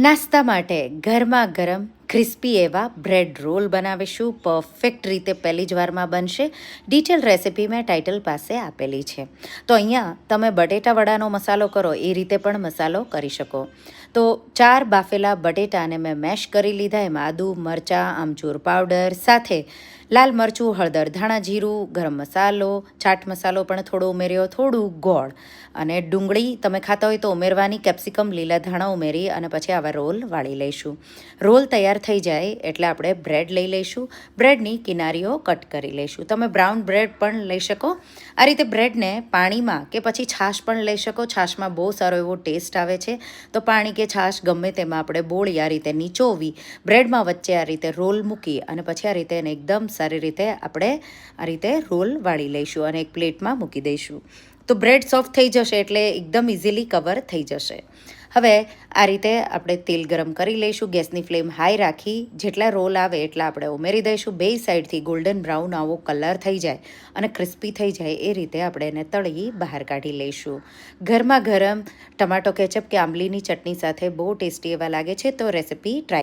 નાસ્તા માટે ગરમા ગરમ ક્રિસ્પી એવા બ્રેડ રોલ બનાવીશું. પરફેક્ટ રીતે પહેલી જ વારમાં બનશે. ડિટેલ રેસિપી મેં ટાઇટલ પાસે આપેલી છે. તો અહીંયા તમે બટેટા વડાનો મસાલો કરો એ રીતે પણ મસાલો કરી શકો. તો 4 બાફેલા બટેટાને મેં મેશ કરી લીધા. એમાં આદુ, મરચાં, આમચૂર પાવડર સાથે લાલ મરચું, હળદર, ધાણા જીરું, ગરમ મસાલો, ચાટ મસાલો પણ થોડો ઉમેર્યો, થોડું ગોળ અને ડુંગળી તમે ખાતા હોય તો ઉમેરવાની, કેપ્સિકમ, લીલા ધાણા ઉમેરી અને પછી આવા રોલ વાળી લઈશું. રોલ તૈયાર થઈ જાય એટલે આપણે બ્રેડ લઈ લઈશું. બ્રેડની કિનારીઓ કટ કરી લઈશું. તમે બ્રાઉન બ્રેડ પણ લઈ શકો. આ રીતે બ્રેડને પાણીમાં કે પછી છાશ પણ લઈ શકો. છાશમાં બહુ સારો એવો ટેસ્ટ આવે છે. તો પાણી કે છાશ ગમે તેમાં આપણે બોળી આ રીતે નીચોવી બ્રેડમાં વચ્ચે આ રીતે રોલ મૂકી અને પછી આ રીતે એને એકદમ સારી રીતે આપણે આ રીતે રોલ વાળી લઈશું અને એક પ્લેટમાં મૂકી દઈશું. તો બ્રેડ સોફ્ટ થઈ જશે એટલે એકદમ ઇઝીલી કવર થઈ જશે. હવે આ રીતે આપણે તેલ ગરમ કરી લઈશું. ગેસની ફ્લેમ હાઈ રાખી જેટલા રોલ આવે એટલા આપણે ઉમેરી દઈશું. બે સાઈડથી ગોલ્ડન બ્રાઉન આવો કલર થઈ જાય અને ક્રિસ્પી થઈ જાય એ રીતે આપણે એને તળી બહાર કાઢી લઈશું. ગરમા ગરમ ટમાટો કેચઅપ કે આંબલીની ચટણી સાથે બહુ ટેસ્ટી એવા લાગે છે. તો રેસિપી ટ્રાય